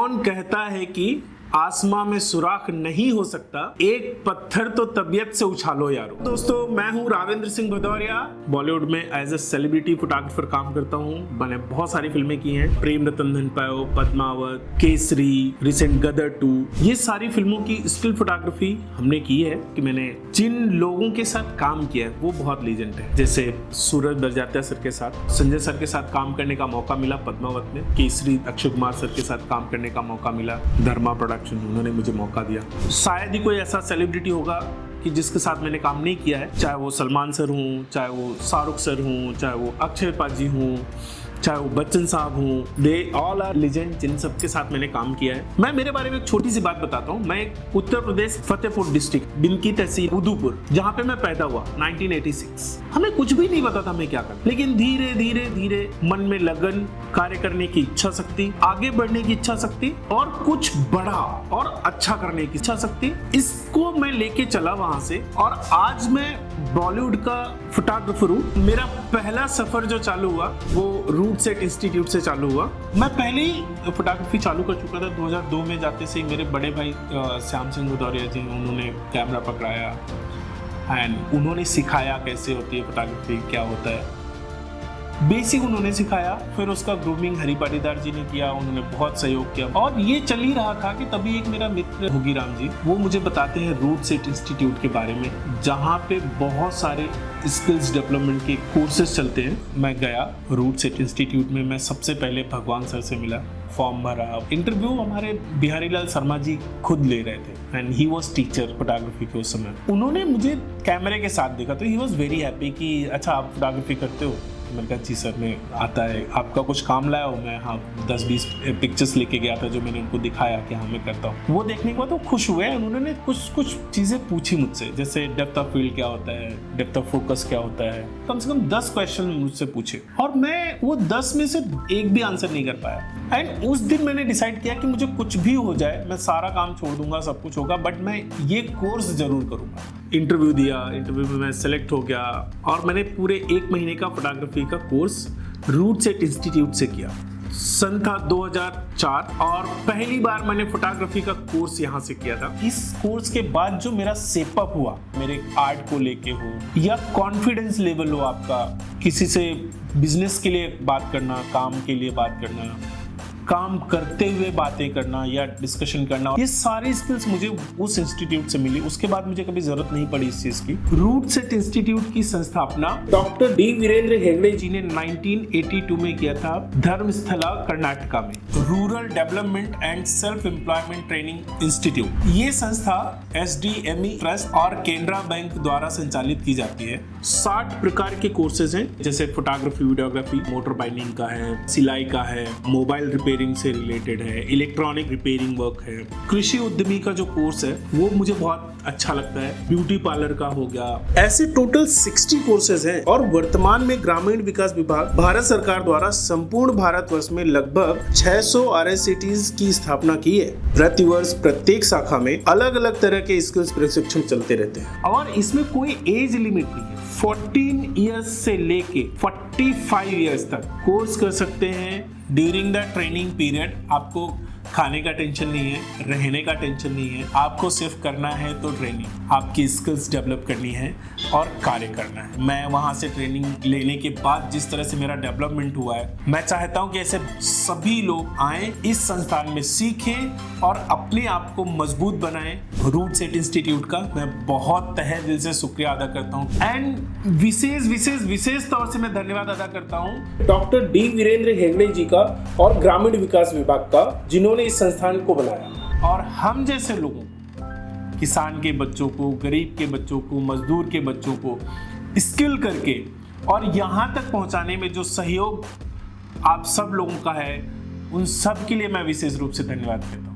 कौन कहता है कि आसमां में सुराख नहीं हो सकता, एक पत्थर तो तबीयत से उछालो यारो। दोस्तों, मैं हूं रावेंद्र सिंह भदौरिया। बॉलीवुड में एज ए सेलिब्रिटी फोटोग्राफर काम करता हूं। मैंने बहुत सारी फिल्में की हैं, प्रेम रतन धन पायो, पद्मावत, केसरी, रिसेंट गदर 2। ये सारी फिल्मों की स्टिल फोटोग्राफी हमने की है। कि मैंने जिन लोगों के साथ काम किया है वो बहुत लीजेंड है। जैसे सूरज बरजात्या सर के साथ, संजय सर के साथ काम करने का मौका मिला पद्मावत में। केसरी अक्षय कुमार सर के साथ काम करने का मौका मिला। धर्मा प्रोडक्शन उन्होंने मुझे मौका दिया। शायद ही कोई ऐसा सेलिब्रिटी होगा कि जिसके साथ मैंने काम नहीं किया है, चाहे वो सलमान सर हूँ, चाहे वो शाहरुख सर हूँ, चाहे वो अक्षय पाजी हूँ, चाहे वो बच्चन साहब हूँ। दे ऑल आर लीजेंड, जिन सबके साथ मैंने काम किया है। मैं मेरे बारे में एक छोटी सी बात बताता हूँ। मैं उत्तर प्रदेश फतेहपुर डिस्ट्रिक्ट बिनकी तहसील उदयपुर, जहाँ पे मैं पैदा हुआ 1986। हमें कुछ भी नहीं पता था मैं क्या कर, लेकिन धीरे धीरे धीरे मन में लगन, कार्य करने की इच्छा शक्ति, आगे बढ़ने की इच्छा शक्ति और कुछ बड़ा और अच्छा करने की इच्छा शक्ति, इसको मैं लेके चला वहां से। और आज मैं बॉलीवुड का फोटोग्राफर हूँ। मेरा पहला सफर जो चालू हुआ वो रूट सेट इंस्टीट्यूट से चालू हुआ। मैं पहले ही फोटोग्राफी चालू कर चुका था 2002 में। जाते से ही मेरे बड़े भाई श्याम सिंह भदौरिया जी, उन्होंने कैमरा पकड़ाया एंड उन्होंने सिखाया कैसे होती है फोटोग्राफी, क्या होता है। बेसिक उन्होंने सिखाया, फिर उसका ग्रूमिंग हरी पाटीदार जी ने किया। उन्होंने बहुत सहयोग किया और ये चल ही रहा था कि तभी एक मेरा मित्र होगीराम जी, वो मुझे बताते हैं रूट सेट इंस्टीट्यूट के बारे में, जहाँ पे बहुत सारे स्किल्स डेवलपमेंट के कोर्सेज चलते हैं। मैं गया रूट सेट इंस्टीट्यूट में। मैं सबसे पहले भगवान सर से मिला, फॉर्म भरा। इंटरव्यू हमारे बिहारी लाल शर्मा जी खुद ले रहे थे and he was teacher photography के उस समय। उन्होंने मुझे कैमरे के साथ देखा तो ही वाज वेरी हैप्पी कि अच्छा आप फोटोग्राफी करते हो। मैंने कहा जी सर, मैं आता है, आपका कुछ काम लाया हो? मैं हाँ 10-20 पिक्चर्स लेके गया था जो मैंने उनको दिखाया कि हाँ मैं करता हूँ। वो देखने के बाद वो खुश हुए। उन्होंने कुछ चीज़ें पूछी मुझसे, जैसे डेप्थ ऑफ फील्ड क्या होता है, डेप्थ ऑफ फोकस क्या होता है। कम से कम 10 क्वेश्चन मुझसे पूछे और मैं वो 10 में से एक भी आंसर नहीं कर पाया। एंड उस दिन मैंने डिसाइड किया कि मुझे कुछ भी हो जाए, मैं सारा काम छोड़ दूंगा, सब कुछ होगा, बट मैं ये कोर्स जरूर करूंगा। इंटरव्यू दिया, इंटरव्यू में मैं सेलेक्ट हो गया और मैंने पूरे 1 महीने का फोटोग्राफी का कोर्स रूट सेट इंस्टीट्यूट से किया। सन था 2004 और पहली बार मैंने फोटोग्राफी का कोर्स यहाँ से किया था। इस कोर्स के बाद जो मेरा सेप अप हुआ, मेरे आर्ट को लेके हो या कॉन्फिडेंस लेवल हो आपका, किसी से बिजनेस के लिए बात करना, काम के लिए बात करना, काम करते हुए बातें करना या डिस्कशन करना, ये सारी स्किल्स मुझे उस इंस्टीट्यूट से मिली। उसके बाद मुझे कभी जरूरत नहीं पड़ी इस चीज की। रूट सेट इंस्टीट्यूट की संस्थापना डॉक्टर डी वीरेंद्र हेगड़े जी ने 1982 में किया था, धर्मस्थला कर्नाटका में। Rural development and self employment training institute. ये संस्था SDME ट्रस्ट और केनरा बैंक द्वारा संचालित की जाती है। 60 प्रकार के कोर्सेज हैं, जैसे फोटोग्राफी, वीडियोग्राफी, मोटर बाइंडिंग का है, सिलाई का है, मोबाइल रिपेयरिंग से रिलेटेड है, इलेक्ट्रॉनिक रिपेयरिंग वर्क है। कृषि उद्यमी का जो कोर्स है वो मुझे बहुत अच्छा लगता है। ब्यूटी पार्लर का हो गया। ऐसे टोटल 60 कोर्सेज हैं और वर्तमान में ग्रामीण विकास विभाग भारत सरकार द्वारा संपूर्ण भारतवर्ष में लगभग 600 RICTs की स्थापना की है। प्रतिवर्ष प्रत्येक शाखा में अलग अलग तरह के स्किल्स प्रशिक्षण चलते रहते हैं और इसमें कोई एज लिमिट नहीं है। 14 इयर्स से लेके 45 इयर्स तक कोर्स कर सकते हैं। ड्यूरिंग द ट्रेनिंग पीरियड आपको खाने का टेंशन नहीं है, रहने का टेंशन नहीं है, आपको सिर्फ करना है तो ट्रेनिंग, आपकी स्किल्स डेवलप करनी है और कार्य करना है। मैं वहाँ से ट्रेनिंग लेने के बाद जिस तरह से मेरा डेवलपमेंट हुआ है, मैं चाहता हूँ कि ऐसे सभी लोग आएँ, इस संस्थान में सीखें और अपने आप को मजबूत बनाएं। रूट सेट इंस्टीट्यूट का मैं बहुत तहे दिल से शुक्रिया अदा करता हूँ एंड विशेष तौर से मैं धन्यवाद अदा करता हूँ डॉक्टर डी वीरेंद्र हेगड़े जी का और ग्रामीण विकास विभाग का, जिन्होंने इस संस्थान को बनाया और हम जैसे लोगों, किसान के बच्चों को, गरीब के बच्चों को, मजदूर के बच्चों को स्किल करके और यहाँ तक पहुँचाने में जो सहयोग आप सब लोगों का है, उन सब के लिए मैं विशेष रूप से धन्यवाद देता हूँ।